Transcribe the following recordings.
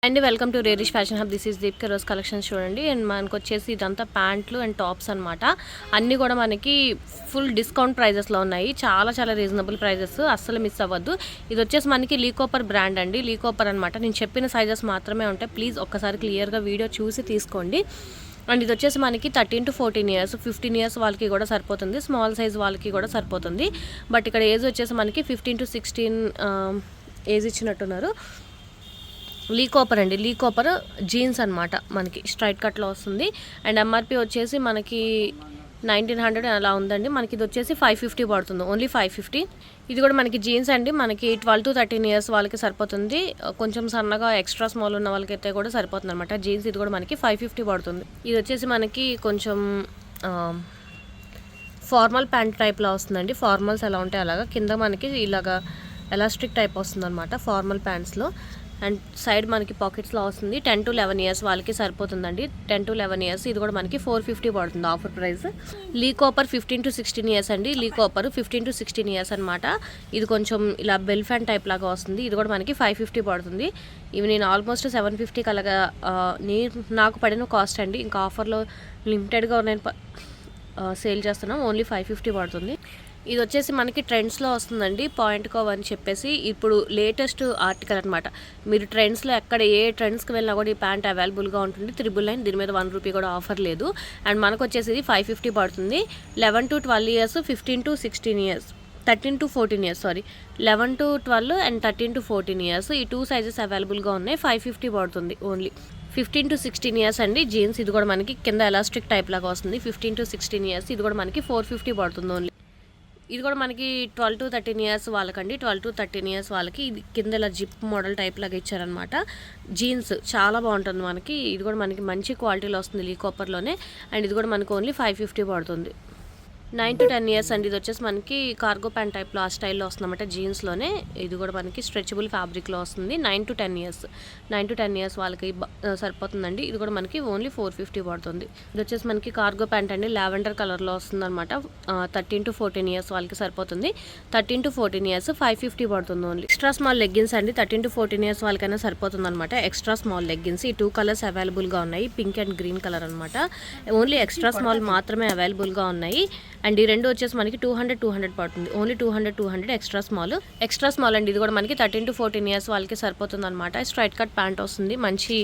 And welcome to Rarish fashion hub. This is Deepika rose collections చూడండి. And మనకు వచ్చేసి ఇదంతా ప్యాంట్లు అండ్ టాప్స్ అనమాట. అన్నీ కూడా మనకి ఫుల్ డిస్కౌంట్ ప్రైజెస్లో ఉన్నాయి. చాలా చాలా రీజనబుల్ ప్రైజెస్, అస్సలు మిస్ అవ్వద్దు. ఇది వచ్చేసి మనకి లీకోపర్ బ్రాండ్ అండి, లీకోపర్ అనమాట. నేను చెప్పిన సైజెస్ మాత్రమే ఉంటాయి, ప్లీజ్ ఒక్కసారి క్లియర్గా వీడియో చూసి తీసుకోండి. అండ్ ఇది వచ్చేసి మనకి 13 to 14 years, 15 years వాళ్ళకి కూడా సరిపోతుంది, స్మాల్ సైజ్ వాళ్ళకి కూడా సరిపోతుంది. బట్ ఇక్కడ ఏజ్ వచ్చేసి మనకి 15 to 16 ఏజ్ ఇచ్చినట్టున్నారు. లీకోపర్ అండి, లీకోపర్ జీన్స్ అనమాట, మనకి స్ట్రైట్ కట్లో వస్తుంది. అండ్ ఎంఆర్పి వచ్చేసి మనకి 1900 అలా ఉందండి. మనకి ఇది వచ్చేసి 550 పడుతుంది, ఓన్లీ 550. ఇది కూడా మనకి జీన్స్ అండి, మనకి 12 to 13 years వాళ్ళకి సరిపోతుంది. కొంచెం సన్నగా ఎక్స్ట్రా స్మాల్ ఉన్న వాళ్ళకైతే కూడా సరిపోతుంది అనమాట జీన్స్. ఇది కూడా మనకి 550 పడుతుంది. ఇది వచ్చేసి మనకి కొంచెం ఫార్మల్ ప్యాంట్ టైప్లో వస్తుందండి. ఫార్మల్స్ ఎలా ఉంటాయి అలాగా, కింద మనకి ఇలాగా ఎలాస్టిక్ టైప్ వస్తుంది అనమాట ఫార్మల్ ప్యాంట్స్లో. అండ్ సైడ్ మనకి పాకెట్స్లో వస్తుంది. 10 to 11 years వాళ్ళకి సరిపోతుందండి, 10 to 11 years. ఇది కూడా మనకి 450 పడుతుంది ఆఫర్ ప్రైస్. లీకోపర్ 15 to 16 years అండి, లీకోపర్ 15 to 16 years అనమాట. ఇది కొంచెం ఇలా బెల్ ఫ్యాన్ టైప్ లాగా వస్తుంది. ఇది కూడా మనకి 550 పడుతుంది. ఇవి నేను ఆల్మోస్ట్ 750 కలగా నాకు పడిన కాస్ట్ అండి. ఇంకా ఆఫర్లో లిమిటెడ్గా నేను సేల్ చేస్తున్నాం, ఓన్లీ 550 పడుతుంది. ఇది వచ్చేసి మనకి ట్రెండ్స్లో వస్తుందండి, పాయింట్ కోవ్ అని చెప్పేసి. ఇప్పుడు లేటెస్ట్ ఆర్టికల్ అనమాట. మీరు ట్రెండ్స్లో ఎక్కడ ఏ ట్రెండ్స్కి వెళ్ళినా కూడా ఈ ప్యాంట్ అవైలబుల్గా ఉంటుంది. 999, దీని మీద 1 రూపీ కూడా ఆఫర్ లేదు. అండ్ మనకు వచ్చేసి ఇది 550 పడుతుంది. 11 to 12 years, 15 to 16 years, 13 to 14 years, sorry 11 to 12 and 13 to 14 years. ఈ 2 సైజెస్ అవైలబుల్గా ఉన్నాయి. 550 పడుతుంది ఓన్లీ. 15 to 16 years అండి జీన్స్. ఇది కూడా మనకి కింద ఎలాస్టిక్ టైప్ లాగా వస్తుంది. 15 to 16 years, ఇది కూడా మనకి 450 పడుతుంది ఓన్లీ. ఇది కూడా మనకి 12 to 13 years వాళ్ళకండి, 12 to 13 years వాళ్ళకి. ఇది కింద ఇలా జిప్ మోడల్ టైప్ లాగా ఇచ్చారనమాట. జీన్స్ చాలా బాగుంటుంది మనకి. ఇది కూడా మనకి మంచి క్వాలిటీలో వస్తుంది లీకోపర్లోనే. అండ్ ఇది కూడా మనకి ఓన్లీ 550 పడుతుంది. 9 to 10 years అండి. ఇది వచ్చేసి మనకి కార్గో ప్యాంట్ టైప్లో ఆ స్టైల్లో వస్తుందన్నమాట జీన్స్లోనే. ఇది కూడా మనకి స్ట్రెచబుల్ ఫ్యాబ్రిక్లో వస్తుంది. 9 to 10 years, 9 to 10 years వాళ్ళకి సరిపోతుందండి. ఇది కూడా మనకి ఓన్లీ 450 పడుతుంది. ఇది వచ్చేసి మనకి కార్గో ప్యాంట్ అండి, లావెండర్ కలర్లో వస్తుంది అనమాట. 13 to 14 years వాళ్ళకి సరిపోతుంది. 13 to 14 years 550 పడుతుంది ఓన్లీ. ఎక్స్ట్రా స్మాల్ లెగ్గిన్స్ అండి, 13 to 14 years వాళ్ళకైనా సరిపోతుంది అనమాట. ఎక్స్ట్రా స్మాల్ లెగ్గిన్స్, ఈ 2 కలర్స్ అవైలబుల్గా ఉన్నాయి, పింక్ అండ్ గ్రీన్ కలర్ అనమాట. ఓన్లీ ఎక్స్ట్రా స్మాల్ మాత్రమే అవైలబుల్గా ఉన్నాయి. అండ్ ఈ రెండు వచ్చేసి మనకి 200 పడుతుంది, ఓన్లీ 200 ఎక్స్ట్రా స్మాల్ అండి. ఇది కూడా మనకి 13 to 14 years వాళ్ళకి సరిపోతుంది అనమాట. స్ట్రైట్ కట్ ప్యాంట్ వస్తుంది, మంచి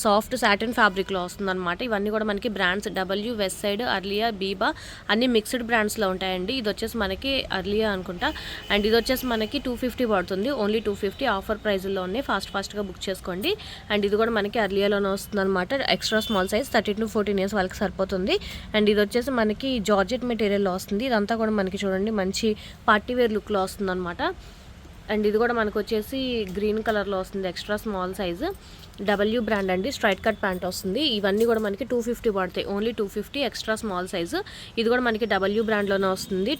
సాఫ్ట్ సాటిన్ ఫ్యాబ్రిక్లో వస్తుంది అనమాట. ఇవన్నీ కూడా మనకి brands W, west side, Aurelia, Biba అన్ని మిక్స్డ్ బ్రాండ్స్లో ఉంటాయండి. ఇది వచ్చేసి మనకి అర్లియా అనుకుంటా. అండ్ ఇది వచ్చేసి మనకి 250 పడుతుంది, ఓన్లీ 250 ఆఫర్ ప్రైజ్లో ఉన్నాయి. ఫాస్ట్గా బుక్ చేసుకోండి. అండ్ ఇది కూడా మనకి అర్లియాలోనే వస్తుంది అనమాట. Extra small size 13 to 14 years వాళ్ళకి సరిపోతుంది. అండ్ ఇది వచ్చేసి మనకి జార్జెట్ మెటీరియల్లో వస్తుంది. ఇదంతా కూడా మనకి చూడండి మంచి పార్టీవేర్ లుక్లో వస్తుంది అనమాట. అండ్ ఇది కూడా మనకు వచ్చేసి గ్రీన్ కలర్లో వస్తుంది, extra small size, W brand అండి. స్ట్రైట్ కట్ ప్యాంట్ వస్తుంది. ఇవన్నీ కూడా మనకి 250 పడతాయి, ఓన్లీ 250 ఎక్స్ట్రా స్మాల్ సైజు. ఇది కూడా మనకి డబ్ల్యూ బ్రాండ్లోనే వస్తుంది.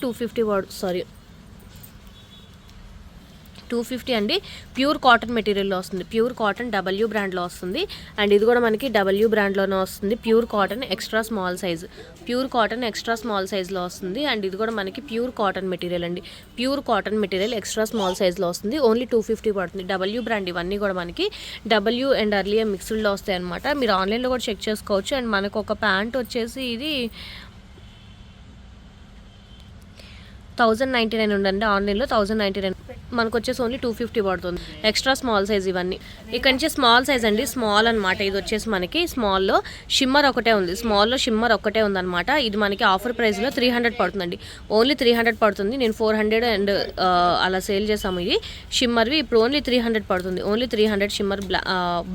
250 అండి. ప్యూర్ కాటన్ మెటీరియల్లో వస్తుంది, ప్యూర్ కాటన్ డబ్ల్యూ బ్రాండ్లో వస్తుంది. అండ్ ఇది కూడా మనకి డబ్ల్యూ బ్రాండ్లోనే వస్తుంది. Pure cotton extra small size, pure cotton extra small సైజ్లో వస్తుంది. అండ్ ఇది కూడా మనకి ప్యూర్ కాటన్ మెటీరియల్ అండి, pure cotton material extra small సైజ్లో వస్తుంది. ఓన్లీ 250 పడుతుంది. డబ్ల్యూ బ్రాండ్ ఇవన్నీ కూడా మనకి డబ్ల్యూ అండ్ అర్లియా మిక్స్డ్లో వస్తాయి అనమాట. మీరు ఆన్లైన్లో కూడా చెక్ చేసుకోవచ్చు. అండ్ మనకు ఒక ప్యాంట్ వచ్చేసి ఇది 1099 ఉండండి, ఆన్లైన్లో 1099. మనకు వచ్చేసి ఓన్లీ 250 పడుతుంది. ఎక్స్ట్రా స్మాల్ సైజ్ ఇవన్నీ. ఇక్కడ నుంచి స్మాల్ సైజ్ అండి, స్మాల్ అనమాట. ఇది వచ్చేసి మనకి స్మాల్లో షిమ్మర్ ఒకటే ఉంది, స్మాల్లో షిమ్మర్ ఒకటే ఉందన్నమాట. ఇది మనకి ఆఫర్ ప్రైస్లో 300 పడుతుందండి, ఓన్లీ 300 పడుతుంది. నేను 400 అండ్ అలా సేల్ చేసాము ఇది షిమ్మర్వి. ఇప్పుడు ఓన్లీ 300 పడుతుంది, ఓన్లీ 300. షిమ్మర్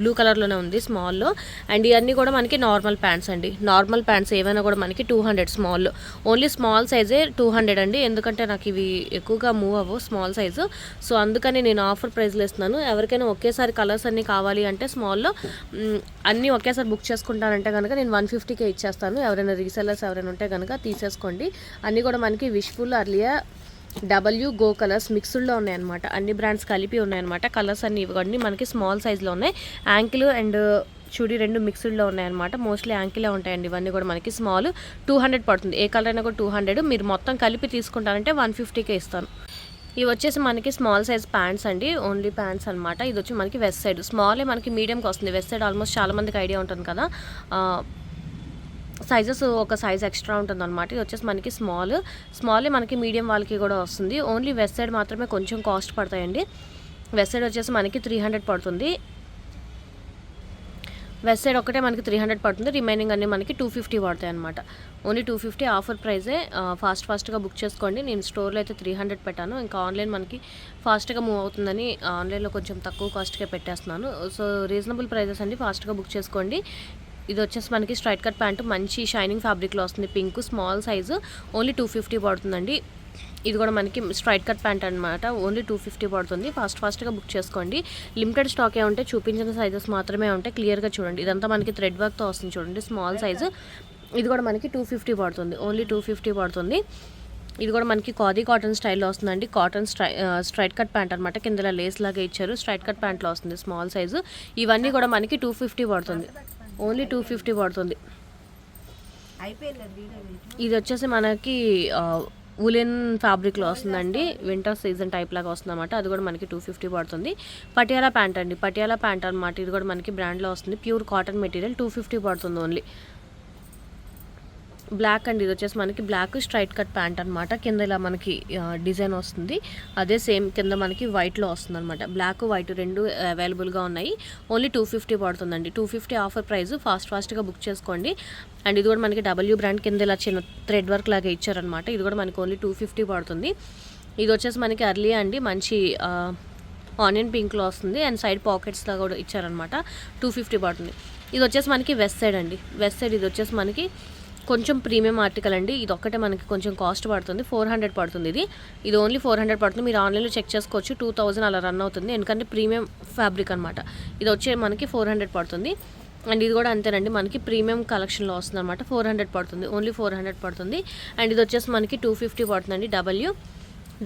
బ్లూ కలర్లోనే ఉంది స్మాల్లో. అండ్ ఇవన్నీ కూడా మనకి నార్మల్ ప్యాంట్స్ అండి, నార్మల్ ప్యాంట్స్ ఏవైనా కూడా మనకి 200 స్మాల్లో, ఓన్లీ స్మాల్ సైజే 200 అండి. ఎందుకంటే నాకు ఇవి ఎక్కువగా మూవ్ అవ్వవు స్మాల్ సైజు, సో అందుకని నేను ఆఫర్ ప్రైస్లో ఇస్తున్నాను. ఎవరికైనా ఒకేసారి కలర్స్ అన్నీ కావాలి అంటే స్మాల్లో అన్నీ ఒకేసారి బుక్ చేసుకుంటానంటే కనుక నేను 150కే ఇచ్చేస్తాను. ఎవరైనా రీసెల్లర్స్ ఎవరైనా ఉంటే కనుక తీసేసుకోండి. అన్నీ కూడా మనకి wishful, Aurelia, W, go colours మిక్స్డ్లో ఉన్నాయన్నమాట. అన్ని బ్రాండ్స్ కలిపి ఉన్నాయన్నమాట. కలర్స్ అన్నీ ఇవ్వండి మనకి స్మాల్ సైజ్లో ఉన్నాయి. యాంకిల్ అండ్ చూడి రెండు మిక్స్డ్లో ఉన్నాయన్నమాట. మోస్ట్లీ యాంకిలే ఉంటాయండి ఇవన్నీ కూడా మనకి. స్మాల్ 200 పడుతుంది, ఏ కలర్ అయినా కూడా 200. మీరు మొత్తం కలిపి తీసుకుంటారంటే 150కే ఇస్తాను. ఇవి వచ్చేసి మనకి స్మాల్ సైజ్ ప్యాంట్స్ అండి, ఓన్లీ ప్యాంట్స్ అనమాట. ఇది వచ్చి మనకి వెస్ట్ సైడ్ స్మాలే మనకి మీడియంకి వస్తుంది. వెస్ట్ సైడ్ ఆల్మోస్ట్ చాలా మందికి ఐడియా ఉంటుంది కదా, సైజెస్ ఒక సైజ్ ఎక్స్ట్రా ఉంటుంది అనమాట. ఇది వచ్చేసి మనకి స్మాలే మనకి మీడియం వాళ్ళకి కూడా వస్తుంది. ఓన్లీ వెస్ట్ సైడ్ మాత్రమే కొంచెం కాస్ట్ పడతాయండి. వెస్ట్ సైడ్ వచ్చేసి మనకి 300 పడుతుంది. వెస్ట్ సైడ్ ఒకటే మనకి 300 పడుతుంది, రిమైనింగ్ అన్నీ మనకి 250 పడతాయి అనమాట. ఓన్లీ 250 ఆఫర్ ప్రైజే. ఫాస్ట్గా బుక్ చేసుకోండి. నేను స్టోర్లో అయితే 300 పెట్టాను, ఇంకా ఆన్లైన్ మనకి ఫాస్ట్గా మూవ్ అవుతుందని ఆన్లైన్లో కొంచెం తక్కువ కాస్ట్కే పెట్టేస్తున్నాను. సో రీజనబుల్ ప్రైజెస్ అండి, ఫాస్ట్గా బుక్ చేసుకోండి. ఇది వచ్చేసి మనకి స్ట్రైట్ కట్ ప్యాంటు మంచి షైనింగ్ ఫ్యాబ్రిక్లో వస్తుంది, పింక్ స్మాల్ సైజు, ఓన్లీ 250 పడుతుందండి. ఇది కూడా మనకి స్ట్రైట్ కట్ ప్యాంట్ అనమాట, ఓన్లీ 250 పడుతుంది. ఫాస్ట్గా బుక్ చేసుకోండి. లిమిటెడ్ స్టాకే ఉంటే, చూపించిన సైజెస్ మాత్రమే ఉంటాయి. క్లియర్గా చూడండి, ఇదంతా మనకి థ్రెడ్ వర్క్తో వస్తుంది చూడండి, స్మాల్ సైజు. ఇది కూడా మనకి 250 పడుతుంది, ఓన్లీ 250 పడుతుంది. ఇది కూడా మనకి ఖాదీ కాటన్ స్టైల్లో వస్తుందండి. కాటన్ స్ట్రైట్ కట్ ప్యాంట్ అనమాట, కింద లేస్ లాగా ఇచ్చారు. స్ట్రైట్ కట్ ప్యాంట్లో వస్తుంది స్మాల్ సైజు. ఇవన్నీ కూడా మనకి 250 పడుతుంది, ఓన్లీ 250 పడుతుంది. ఇది వచ్చేసి మనకి ఉలెన్ ఫ్యాబ్రిక్లో వస్తుందండి, వింటర్ సీజన్ టైప్ లాగా వస్తుంది అనమాట. అది కూడా మనకి 250 పడుతుంది. పటియాలా ప్యాంట్ అండి, పటియాలా ప్యాంట్ అనమాట. ఇది కూడా మనకి బ్రాండ్లో వస్తుంది, ప్యూర్ కాటన్ మెటీరియల్, 250 పడుతుంది ఓన్లీ. బ్లాక్ అండి, ఇది వచ్చేసి మనకి బ్లాక్ స్ట్రైట్ కట్ ప్యాంట్ అనమాట. కింద ఇలా మనకి డిజైన్ వస్తుంది, అదే సేమ్ కింద మనకి వైట్లో వస్తుంది అనమాట. బ్లాక్ వైట్ రెండు అవైలబుల్గా ఉన్నాయి, ఓన్లీ 250 పడుతుందండి. 250 ఆఫర్ ప్రైస్. ఫాస్ట్గా బుక్ చేసుకోండి. అండ్ ఇది కూడా మనకి డబ్ల్యూ బ్రాండ్, కింద ఇలా చిన్న థ్రెడ్ వర్క్ లాగా ఇచ్చారనమాట. ఇది కూడా మనకి ఓన్లీ 250 పడుతుంది. ఇది వచ్చేసి మనకి అర్లీ అండి, మంచి ఆనియన్ పింక్లో వస్తుంది, అండ్ సైడ్ పాకెట్స్లో కూడా ఇచ్చారనమాట. 250 పడుతుంది. ఇది వచ్చేసి మనకి వెస్ట్ సైడ్ అండి, వెస్ట్ సైడ్. ఇది వచ్చేసి మనకి కొంచెం ప్రీమియం ఆర్టికల్ అండి. ఇది ఒక్కటే మనకి కొంచెం కాస్ట్ పడుతుంది, 400 పడుతుంది. ఇది ఓన్లీ 400 పడుతుంది. మీరు ఆన్లైన్లో చెక్ చేసుకోవచ్చు, 2000 అలా రన్ అవుతుంది, ఎందుకంటే ప్రీమియం ఫ్యాబ్రిక్ అనమాట. ఇది వచ్చే మనకి 400 పడుతుంది. అండ్ ఇది కూడా అంతేనండి, మనకి ప్రీమియం కలెక్షన్లో వస్తుంది అనమాట. 400 పడుతుంది, ఓన్లీ 400 పడుతుంది. అండ్ ఇది వచ్చేసి మనకి 250 పడుతుందండి.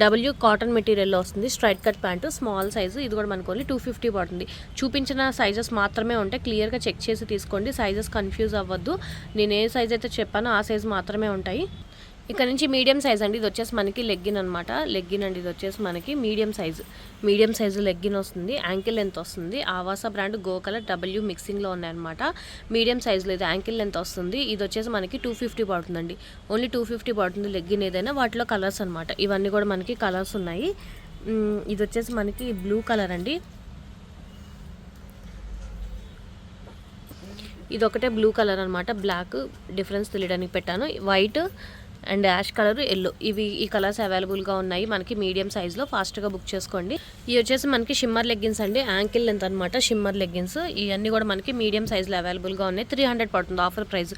డబ్ల్యూ కాటన్ మెటీరియల్లో వస్తుంది, straight cut pant small size. ఇది కూడా మనకు ఓన్లీ 250 పడుతుంది. చూపించిన సైజెస్ మాత్రమే ఉంటాయి, క్లియర్గా చెక్ చేసి తీసుకోండి. సైజెస్ కన్ఫ్యూజ్ అవ్వద్దు, నేను ఏ సైజ్ అయితే చెప్పానో ఆ సైజు మాత్రమే ఉంటాయి. ఇక్కడ నుంచి మీడియం సైజ్ అండి, ఇది వచ్చేసి మనకి లెగ్గిన్ అనమాట. లెగ్గిన్ అండి, ఇది వచ్చేసి మనకి మీడియం సైజు లెగ్గిన్ వస్తుంది. యాంకిల్ లెంత్ వస్తుంది. Avasa brand, go colour, W మిక్సింగ్లో ఉన్నాయన్నమాట. మీడియం సైజులో ఇది యాంకిల్ లెంత్ వస్తుంది. ఇది వచ్చేసి మనకి 250 పడుతుందండి, ఓన్లీ 250 పడుతుంది. లెగ్గిన్ ఏదైనా వాటిలో కలర్స్ అనమాట. ఇవన్నీ కూడా మనకి కలర్స్ ఉన్నాయి. ఇది వచ్చేసి మనకి బ్లూ కలర్ అండి, ఇది ఒకటే బ్లూ కలర్ అనమాట. బ్లాక్ డిఫరెన్స్ తెలియడానికి పెట్టాను. White and ash colour, yellow, ఈ కలర్స్ అవైలబుల్గా ఉన్నాయి మనకి మీడియం సైజులో. ఫాస్ట్గా బుక్ చేసుకోండి. ఇవి వచ్చేసి మనకి షిమ్మర్ లెగ్గిన్స్ అండి, యాంకిల్ లెంత్ అనమాట. షిమ్మర్ లెగ్గిన్స్ ఇవన్నీ కూడా మనకి మీడియం సైజులో అవైలబుల్గా ఉన్నాయి. 300 పడుతుంది ఆఫర్ ప్రైస్,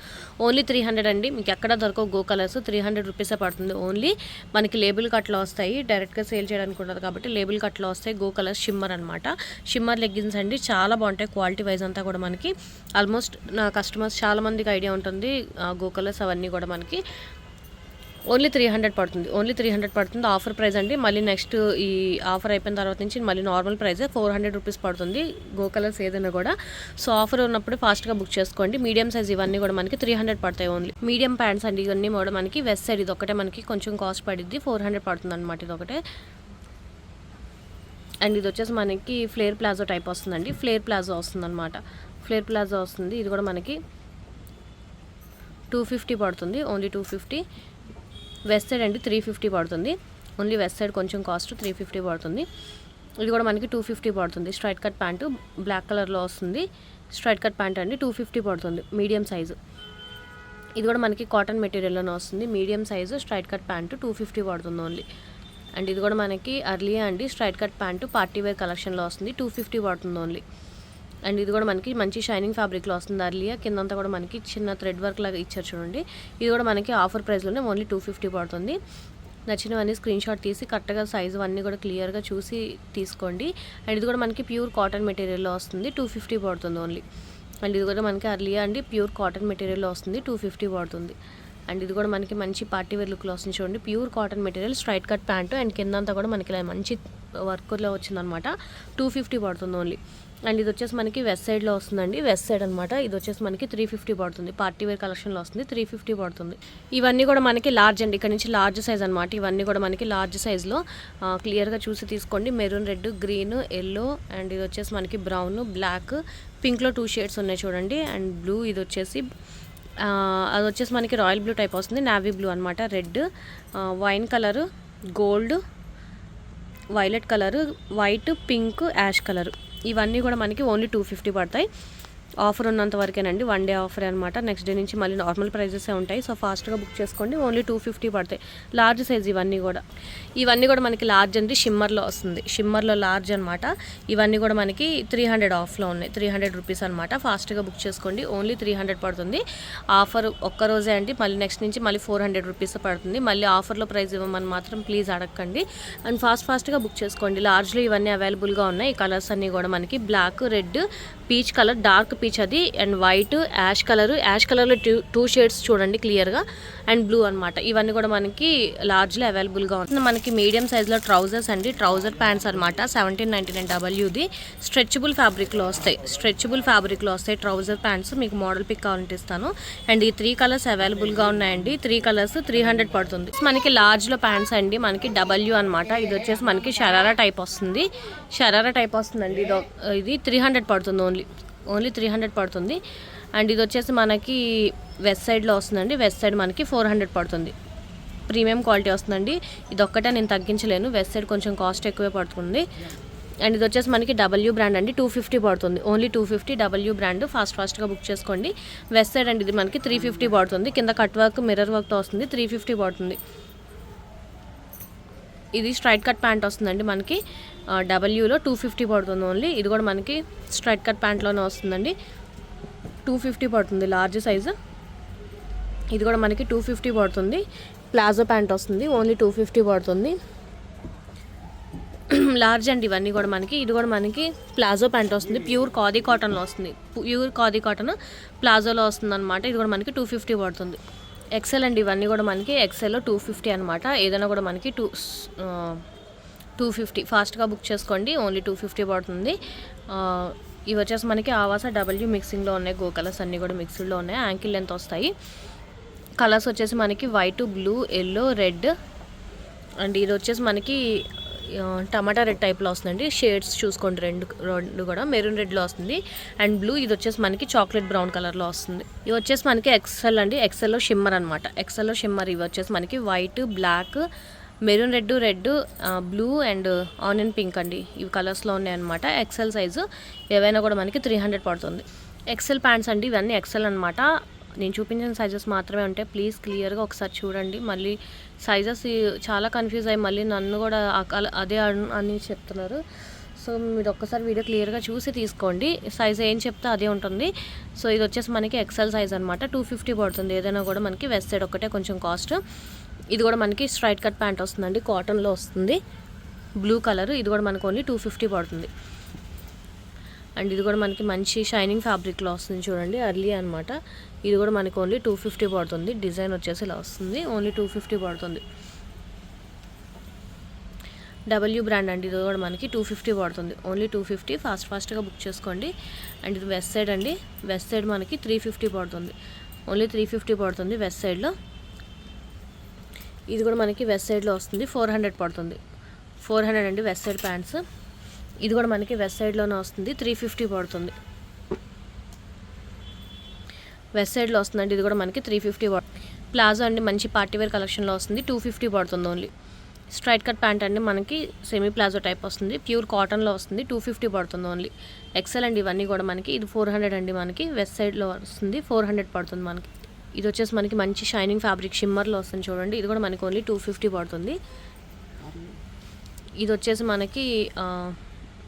ఓన్లీ 300 అండి. మీకు ఎక్కడ దొరకవు గో కలర్స్, 300 రూపీసే పడుతుంది. ఓన్లీ మనకి లేబుల్ కట్లో వస్తాయి, డైరెక్ట్గా సేల్ చేయడానికి ఉండదు కాబట్టి లేబుల్ కట్లో వస్తాయి. గో కలర్స్ షిమ్మర్ అనమాట. షిమ్మర్ లెగ్గిన్స్ అండి, చాలా బాగుంటాయి. క్వాలిటీ వైజ్ అంతా కూడా మనకి ఆల్మోస్ట్ నా కస్టమర్స్ చాలా మందికి ఐడియా ఉంటుంది. గో కలర్స్ అవన్నీ కూడా మనకి ఓన్లీ 300 పడుతుంది, ఓన్లీ 300 పడుతుంది. ఆఫర్ ప్రైస్ అండి. మళ్ళీ నెక్స్ట్ ఈ ఆఫర్ అయిపోయిన తర్వాత నుంచి మళ్ళీ నార్మల్ ప్రైసే 400 రూపీస్ పడుతుంది గో కలర్స్ ఏదైనా కూడా. సో ఆఫర్ ఉన్నప్పుడు ఫాస్ట్గా బుక్ చేసుకోండి. మీడియం సైజ్ ఇవన్నీ కూడా మనకి 300 పడతాయి ఓన్లీ. మీడియం ప్యాంట్స్ అండి, ఇవన్నీ కూడా మనకి వెస్ట్ సైడ్. ఇది ఒకటే మనకి కొంచెం కాస్ట్ పడిద్ది, 400 పడుతుంది అనమాట. ఇది ఒకటే. అండ్ ఇది వచ్చేసి మనకి ఫ్లేర్ ప్లాజో టైప్ వస్తుందండి, ఫ్లేర్ ప్లాజో వస్తుంది అనమాట. ఫ్లేర్ ప్లాజో వస్తుంది. ఇది కూడా మనకి 250 పడుతుంది, ఓన్లీ 250. వెస్ట్ సైడ్ అండి 350 పడుతుంది, ఓన్లీ వెస్ట్ సైడ్ కొంచెం కాస్ట్ 350 పడుతుంది. ఇది కూడా మనకి 250 పడుతుంది. స్ట్రైట్ కట్ ప్యాంటు బ్లాక్ కలర్లో వస్తుంది. స్ట్రైట్ కట్ ప్యాంట్ అండి 250 పడుతుంది, మీడియం సైజు. ఇది కూడా మనకి కాటన్ మెటీరియల్లోనే వస్తుంది, medium size. Straight cut pant 250 పడుతుంది ఓన్లీ. అండ్ ఇది కూడా మనకి అర్లీ అండి, straight cut pant party wear కలెక్షన్లో వస్తుంది, 250 పడుతుంది ఓన్లీ. అండ్ ఇది కూడా మనకి మంచి షైనింగ్ ఫ్యాబ్రిక్లో వస్తుంది. అర్లియా కిందంతా కూడా మనకి చిన్న థ్రెడ్ వర్క్ లాగా ఇచ్చారు చూడండి. ఇది కూడా మనకి ఆఫర్ ప్రైస్లోనే ఓన్లీ 250 పడుతుంది. నచ్చినవన్నీ స్క్రీన్ షాట్ తీసి కరెక్ట్గా సైజు అన్నీ కూడా క్లియర్గా చూసి తీసుకోండి. అండ్ ఇది కూడా మనకి ప్యూర్ కాటన్ మెటీరియల్లో వస్తుంది, 250 పడుతుంది ఓన్లీ. అండ్ ఇది కూడా మనకి అర్లియా అండి, ప్యూర్ కాటన్ మెటీరియల్లో వస్తుంది, 250 పడుతుంది. అండ్ ఇది కూడా మనకి మంచి పార్టీ వేర్ లుక్లో వస్తుంది చూడండి. Pure cotton material, straight cut pant, and కిందంతా కూడా మనకి ఇలా మంచి వర్క్లో వచ్చిందనమాట. 250 పడుతుంది ఓన్లీ. అండ్ ఇది వచ్చేసి మనకి వెస్ట్ సైడ్లో వస్తుందండి, వెస్ట్ సైడ్ అనమాట. ఇది వచ్చేసి మనకి 350 పడుతుంది, పార్టీ వేర్ కలెక్షన్లో వస్తుంది. 350 పడుతుంది. ఇవన్నీ కూడా మనకి లార్జ్ అండి, ఇక్కడ నుంచి లార్జ్ సైజ్ అనమాట. ఇవన్నీ కూడా మనకి లార్జ్ సైజ్లో క్లియర్గా చూసి తీసుకోండి. Maroon, red, green, yellow and ఇది వచ్చేసి మనకి బ్రౌన్, బ్లాక్, పింక్లో 2 షేడ్స్ ఉన్నాయి చూడండి. అండ్ బ్లూ, ఇది వచ్చేసి అది వచ్చేసి మనకి రాయల్ బ్లూ టైప్ వస్తుంది, నావీ బ్లూ అనమాట. Red, wine colour, gold, violet colour, white, pink, ash colour. ఇవన్నీ కూడా మనకి ఓన్లీ 250 పడతాయి. ఆఫర్ ఉన్నంత వరకేనండి, 1 డే ఆఫర్ అనమాట. నెక్స్ట్ డే నుంచి మళ్ళీ నార్మల్ ప్రైజెసే ఉంటాయి. సో ఫాస్ట్గా బుక్ చేసుకోండి. ఓన్లీ 250 పడతాయి. లార్జ్ సైజ్ ఇవన్నీ కూడా మనకి లార్జ్ అండి, షిమ్మర్లో వస్తుంది. షిమ్మర్లో లార్జ్ అనమాట. ఇవన్నీ కూడా మనకి 300 ఆఫ్లో ఉన్నాయి, 300 రూపీస్ అనమాట. ఫాస్ట్గా బుక్ చేసుకోండి. ఓన్లీ 300 పడుతుంది. ఆఫర్ ఒక్కరోజే అండి, మళ్ళీ నెక్స్ట్ నుంచి మళ్ళీ 400 రూపీస్ పడుతుంది. మళ్ళీ ఆఫర్లో ప్రైస్ ఇవ్వమని మాత్రం ప్లీజ్ అడగండి. అండ్ ఫాస్ట్గా బుక్ చేసుకోండి. లార్జ్లో ఇవన్నీ అవైలబుల్గా ఉన్నాయి. ఈ కలర్స్ అన్నీ కూడా మనకి black, red, peach colour, dark peach అది, అండ్ వైట్, యాష్ కలర్లో 2 షేడ్స్ చూడండి క్లియర్గా, అండ్ బ్లూ అనమాట. ఇవన్నీ కూడా మనకి లార్జ్లో అవైలబుల్గా ఉంటుంది. మనకి మీడియం సైజ్లో ట్రౌజర్స్ అండి, ట్రౌజర్ ప్యాంట్స్ అనమాట. 1799 WD స్ట్రెచబుల్ ఫ్యాబ్రిక్లో వస్తాయి ట్రౌజర్ ప్యాంట్స్. మీకు మోడల్ పిక్ కావాలంటే ఇస్తాను. అండ్ ఈ 3 కలర్స్ అవైలబుల్గా ఉన్నాయండి. 3 కలర్స్ 300 పడుతుంది. మనకి లార్జ్లో ప్యాంట్స్ అండి, మనకి W అనమాట. ఇది వచ్చేసి మనకి షరారా టైప్ వస్తుందండి. ఇది 300 పడుతుంది, ఓన్లీ 300 పడుతుంది. అండ్ ఇది వచ్చేసి మనకి వెస్ట్ సైడ్లో వస్తుందండి. వెస్ట్ సైడ్ మనకి 400 పడుతుంది. ప్రీమియం క్వాలిటీ వస్తుందండి. ఇది ఒక్కటే నేను తగ్గించలేను, వెస్ట్ సైడ్ కొంచెం కాస్ట్ ఎక్కువే పడుతుంది. అండ్ ఇది వచ్చేసి మనకి W బ్రాండ్ అండి, 250 పడుతుంది. Only 250 W brand. ఫాస్ట్గా బుక్ చేసుకోండి. వెస్ట్ సైడ్ అండి, ఇది మనకి 350 పడుతుంది. కింద కట్ వర్క్, మిర్రర్ వర్క్తో వస్తుంది. 350 పడుతుంది. ఇది స్ట్రైట్ కట్ ప్యాంట్ వస్తుందండి మనకి, Wలో 250 పడుతుంది ఓన్లీ. ఇది కూడా మనకి స్ట్రైట్ కట్ ప్యాంట్లోనే వస్తుందండి. 250 పడుతుంది లార్జ్ సైజు. ఇది కూడా మనకి 250 పడుతుంది. ప్లాజో ప్యాంట్ వస్తుంది, ఓన్లీ 250 పడుతుంది. లార్జ్ అండి ఇవన్నీ కూడా మనకి. ఇది కూడా మనకి ప్లాజో ప్యాంట్ వస్తుంది, ప్యూర్ ఖాదీ కాటన్లో వస్తుంది. ప్యూర్ ఖాదీ కాటన్ ప్లాజోలో వస్తుంది అనమాట. ఇది కూడా మనకి 250 పడుతుంది. ఎక్సెల్ అండి ఇవన్నీ కూడా మనకి, ఎక్సెల్లో 250 అనమాట. ఏదైనా కూడా మనకి 250. ఫాస్ట్గా బుక్ చేసుకోండి. ఓన్లీ 250 పడుతుంది. ఇవి వచ్చేసి మనకి ఆవాస W మిక్సింగ్లో ఉన్నాయి. గో కలర్స్ అన్నీ కూడా మిక్స్డ్లో ఉన్నాయి. యాంకిల్ లెంత్ వస్తాయి. కలర్స్ వచ్చేసి మనకి white, blue, yellow, red. And ఇది వచ్చేసి మనకి టమాటా రెడ్ టైప్లో వస్తుందండి. షేడ్స్ చూసుకోండి, రెండు కూడా మెరూన్ రెడ్లో వస్తుంది. అండ్ బ్లూ, ఇది వచ్చేసి మనకి చాక్లెట్ బ్రౌన్ కలర్లో వస్తుంది. ఇవి వచ్చేసి మనకి ఎక్సెల్ అండి, ఎక్సెల్లో షిమ్మర్ అనమాట. ఎక్సెల్లో షిమ్మర్. ఇవి వచ్చేసి మనకి white, black, maroon red, blue and onion pink అండి. ఇవి కలర్స్లో ఉన్నాయన్నమాట. XL size. ఏవైనా కూడా మనకి 300 పడుతుంది. ఎక్సెల్ ప్యాంట్స్ అండి ఇవన్నీ, ఎక్సెల్ అనమాట. నేను చూపించిన సైజెస్ మాత్రమే ఉంటాయి. ప్లీజ్ క్లియర్గా ఒకసారి చూడండి. మళ్ళీ సైజెస్ చాలా కన్ఫ్యూజ్ అయ్యి మళ్ళీ నన్ను కూడా అదే అని చెప్తున్నారు. సో మీరు ఒక్కసారి వీడియో క్లియర్గా చూసి తీసుకోండి. సైజ్ ఏం చెప్తే అదే ఉంటుంది. సో ఇది వచ్చేసి మనకి ఎక్సెల్ సైజ్ అనమాట. 250 పడుతుంది. ఏదైనా కూడా మనకి వెస్ట్ సైడ్ ఒకటే కొంచెం కాస్ట్. ఇది కూడా మనకి స్ట్రైట్ కట్ ప్యాంట్ వస్తుందండి, కాటన్లో వస్తుంది, బ్లూ కలర్. ఇది కూడా మనకు ఓన్లీ 250 పడుతుంది. అండ్ ఇది కూడా మనకి మంచి షైనింగ్ ఫ్యాబ్రిక్లో వస్తుంది చూడండి, అర్లీ అనమాట. ఇది కూడా మనకి ఓన్లీ 250 పడుతుంది. డిజైన్ వచ్చేసి ఇలా వస్తుంది, ఓన్లీ 250 పడుతుంది. W బ్రాండ్ అండి. ఇది కూడా మనకి 250 పడుతుంది, ఓన్లీ 250. ఫాస్ట్గా బుక్ చేసుకోండి. అండ్ ఇది వెస్ట్ సైడ్ అండి. వెస్ట్ సైడ్ మనకి 350 పడుతుంది, ఓన్లీ 350 పడుతుంది వెస్ట్ సైడ్లో. ఇది కూడా మనకి వెస్ట్ సైడ్లో వస్తుంది, 400 పడుతుంది. 400 అండి వెస్ట్ సైడ్ ప్యాంట్స్. ఇది కూడా మనకి వెస్ట్ సైడ్లోనే వస్తుంది, 350 పడుతుంది. వెస్ట్ సైడ్లో వస్తుందండి. ఇది కూడా మనకి 350 పడుతుంది. ప్లాజో అండి, మంచి పార్టీవేర్ కలెక్షన్లో వస్తుంది, 250 పడుతుంది ఓన్లీ. స్ట్రైట్ కట్ ప్యాంట్ అండి, మనకి సెమీ ప్లాజో టైప్ వస్తుంది, ప్యూర్ కాటన్లో వస్తుంది, 250 పడుతుంది ఓన్లీ. ఎక్సెల్ అండి ఇవన్నీ కూడా మనకి. ఇది 400 అండి మనకి, వెస్ట్ సైడ్లో వస్తుంది, 400 పడుతుంది మనకి. ఇది వచ్చేసి మనకి మంచి షైనింగ్ ఫ్యాబ్రిక్ షిమ్మర్లో వస్తుంది చూడండి. ఇది కూడా మనకి ఓన్లీ 250 పడుతుంది. ఇది వచ్చేసి మనకి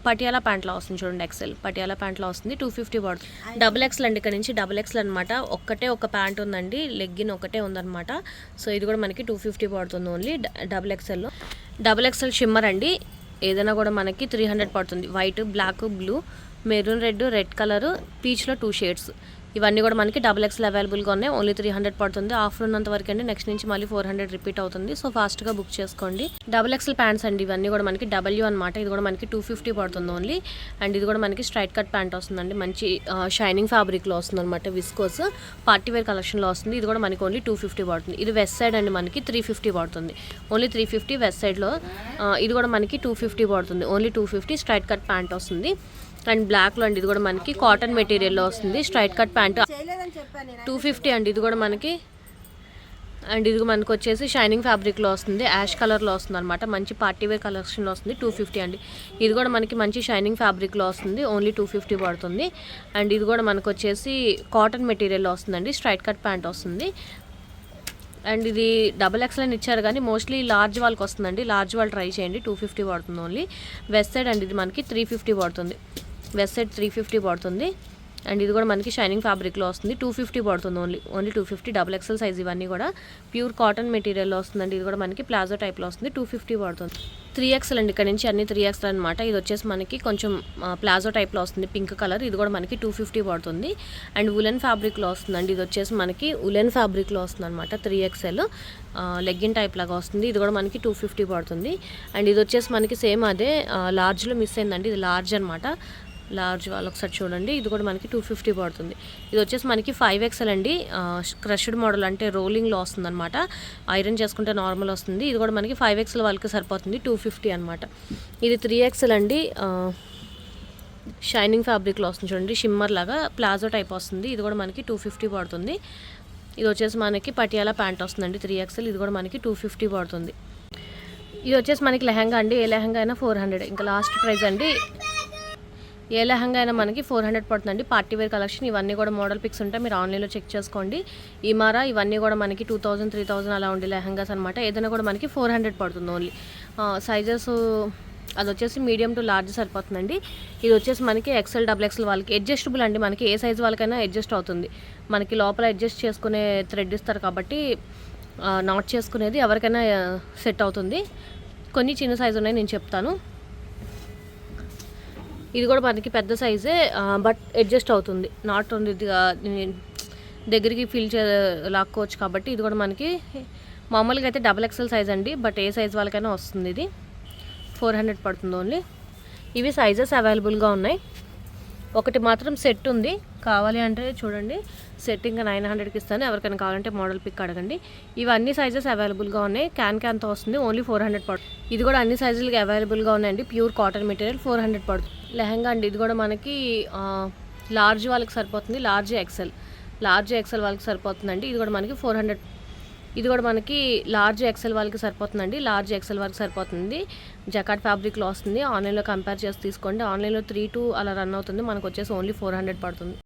పటియాలా ప్యాంట్లో వస్తుంది చూడండి, ఎక్సెల్ పటియాలా ప్యాంట్లో వస్తుంది, 250 పడుతుంది. డబుల్ ఎక్సెల్ అండి, ఇక్కడ నుంచి డబుల్ ఎక్సెల్ అనమాట. ఒక ప్యాంట్ ఉందండి, లెగ్గిన్ ఒకటే ఉందన్నమాట. సో ఇది కూడా మనకి 250 పడుతుంది ఓన్లీ డబుల్ ఎక్సెల్లో. డబుల్ ఎక్సెల్ షిమ్మర్ అండి, ఏదైనా కూడా మనకి 300 పడుతుంది. White, black, blue, maroon red colour, పీచ్లో 2 షేడ్స్. ఇవన్నీ కూడా మనకి డబుల్ ఎక్స్ఎల్ అవైలబుల్గా ఉన్నాయి. ఓన్లీ 300 పడుతుంది. ఆఫర్ ఉన్నంత వరకు అండి. నెక్స్ట్ నుంచి మళ్ళీ 400 రిపీట్ అవుతుంది. సో ఫాస్ట్గా బుక్ చేసుకోండి. డబుల్ ఎక్స్ఎల్ ప్యాంట్స్ అండి ఇవన్నీ కూడా మనకి డబ్ల్యూ అనమాట. ఇది కూడా మనకి 250 పడుతుంది ఓన్లీ. అండ్ ఇది కూడా మనకి స్ట్రైట్ కట్ ప్యాంట్ వస్తుందండి. మంచి షైనింగ్ ఫ్యాబ్రిక్లో వస్తుంది అనమాట. విస్కోస్ పార్టీ వేర్ కలెక్షన్లో వస్తుంది. ఇది కూడా మనకి ఓన్లీ 250 పడుతుంది. ఇది వెస్ట్ సైడ్ అండి మనకి 350 పడుతుంది. ఓన్లీ 350 వెస్ట్ సైడ్లో. ఇది కూడా మనకి 250 పడుతుంది. ఓన్లీ 250 స్ట్రైట్ కట్ ప్యాంట్ వస్తుంది. అండ్ బ్లాక్లో అండి ఇది కూడా మనకి కాటన్ మెటీరియల్లో వస్తుంది. స్ట్రైట్ కట్ ప్యాంట్ 250 అండి. ఇది కూడా మనకి అండ్ ఇది మనకు వచ్చేసి షైనింగ్ ఫ్యాబ్రిక్లో వస్తుంది. యాష్ కలర్లో వస్తుంది అనమాట. మంచి పార్టీ వేర్ కలెక్షన్లో వస్తుంది. 250 అండి. ఇది కూడా మనకి మంచి షైనింగ్ ఫ్యాబ్రిక్లో వస్తుంది. ఓన్లీ 250 పడుతుంది. అండ్ ఇది కూడా మనకు వచ్చేసి కాటన్ మెటీరియల్లో వస్తుందండి. స్ట్రైట్ కట్ ప్యాంట్ వస్తుంది. అండ్ ఇది డబుల్ ఎక్స్ఎల్ అని ఇచ్చారు కానీ మోస్ట్లీ లార్జ్ వాళ్ళకి వస్తుందండి. లార్జ్ వాళ్ళు ట్రై చేయండి. 250 పడుతుంది ఓన్లీ. వెస్ట్ సైడ్ అండ్ ఇది మనకి 350 పడుతుంది. వెస్ట్ సైడ్ 350 పడుతుంది. అండ్ ఇది కూడా మనకి షైనింగ్ ఫ్యాబ్రిక్లో వస్తుంది. 250 పడుతుంది ఓన్లీ 250 డబుల్ ఎక్స్ఎల్ సైజ్. ఇవన్నీ కూడా ప్యూర్ కాటన్ మెటీరియల్లో వస్తుందండి. ఇది కూడా మనకి ప్లాజో టైప్లో వస్తుంది. 250 పడుతుంది. 3XL అండి. ఇక్కడ నుంచి అన్ని 3XL అనమాట. ఇది వచ్చేసి మనకి కొంచెం ప్లాజో టైప్లో వస్తుంది. Pink colour. ఇది కూడా మనకి 250 పడుతుంది. అండ్ ఉలెన్ ఫ్యాబ్రిక్లో వస్తుందండి. ఇది వచ్చేసి మనకి ఉలెన్ ఫ్యాబ్రిక్లో వస్తుంది అనమాట. 3XL లెగ్గిన్ టైప్ లాగా వస్తుంది. ఇది కూడా మనకి 250 పడుతుంది. అండ్ ఇది వచ్చేసి మనకి సేమ్ అదే లార్జ్లో మిస్ అయిందండి. ఇది లార్జ్ అనమాట. లార్జ్ వాళ్ళు ఒకసారి చూడండి. ఇది కూడా మనకి 250 పడుతుంది. ఇది వచ్చేసి మనకి 5XL అండి. క్రష్డ్ మోడల్ అంటే రోలింగ్లో వస్తుంది అనమాట. ఐరన్ చేసుకుంటే నార్మల్ వస్తుంది. ఇది కూడా మనకి 5XL వాళ్ళకి సరిపోతుంది. 250 అనమాట. ఇది 3XL అండి. షైనింగ్ ఫ్యాబ్రిక్లో వస్తుంది చూడండి. షిమ్మర్ లాగా ప్లాజో టైప్ వస్తుంది. ఇది కూడా మనకి 250 పడుతుంది. ఇది వచ్చేసి మనకి పటియాలా ప్యాంట్ వస్తుందండి. 3XL. ఇది కూడా మనకి 250 పడుతుంది. ఇది వచ్చేసి మనకి లెహంగా అండి. ఏ లెహంగా అయినా 400. ఇంకా లాస్ట్ ప్రైస్ అండి. ఏ లెహంగా అయినా మనకి 400 పడుతుందండి. Party wear collection. ఇవన్నీ కూడా మోడల్ పిక్స్ ఉంటాయి. మీరు ఆన్లైన్లో చెక్ చేసుకోండి. ఇమారా ఇవన్నీ కూడా మనకి 2000, 3000 అలా ఉండే లెహంగాస్ అనమాట. ఏదైనా కూడా మనకి 400 పడుతుంది ఓన్లీ. సైజెస్ అది వచ్చేసి మీడియం టు లార్జ్ సరిపోతుందండి. ఇది వచ్చేసి మనకి ఎక్సెల్, డబుల్ ఎక్సెల్ వాళ్ళకి అడ్జస్టబుల్ అండి. మనకి ఏ సైజ్ వాళ్ళకైనా అడ్జస్ట్ అవుతుంది. మనకి లోపల అడ్జస్ట్ చేసుకునే థ్రెడ్ ఇస్తారు కాబట్టి నాట్ చేసుకునేది ఎవరికైనా సెట్ అవుతుంది. కొన్ని చిన్న సైజు ఉన్నాయి, నేను చెప్తాను. ఇది కూడా మనకి పెద్ద సైజే, బట్ అడ్జస్ట్ అవుతుంది. నాట్ ఉంది దగ్గరికి ఫిల్ లాక్కోవచ్చు కాబట్టి. ఇది కూడా మనకి మామూలుగా అయితే డబుల్ ఎక్సెల్ సైజ్ అండి, బట్ ఏ సైజ్ వాళ్ళకైనా వస్తుంది. ఇది 400 పడుతుంది ఓన్లీ. ఇవి సైజెస్ అవైలబుల్గా ఉన్నాయి. ఒకటి మాత్రం సెట్ ఉంది. కావాలి అంటే చూడండి. సెట్ ఇంకా 900కి ఇస్తాను. ఎవరికైనా కావాలంటే మోడల్ పిక్ అడగండి. ఇవన్నీ సైజెస్ అవైలబుల్గా ఉన్నాయి. క్యాన్తో వస్తుంది. ఓన్లీ 400 పడుతుంది. ఇది కూడా అన్ని సైజులకి అవైలబుల్గా ఉన్నాయండి. Pure cotton material. 400 పడుతుంది. లెహంగా అండి. ఇది కూడా మనకి లార్జ్ వాళ్ళకి సరిపోతుంది. లార్జ్ ఎక్సెల్ వాళ్ళకి సరిపోతుందండి. ఇది కూడా మనకి 400. ఇది కూడా మనకి లార్జ్ ఎక్సెల్ వాళ్ళకి సరిపోతుందండి. లార్జ్ ఎక్సెల్ వాళ్ళకి సరిపోతుంది. జకాట్ ఫ్యాబ్రిక్లో వస్తుంది. ఆన్లైన్లో కంపేర్ చేసి తీసుకోండి. ఆన్లైన్లో 3 to అలా రన్ అవుతుంది. మనకు వచ్చేసి ఓన్లీ 400 పడుతుంది.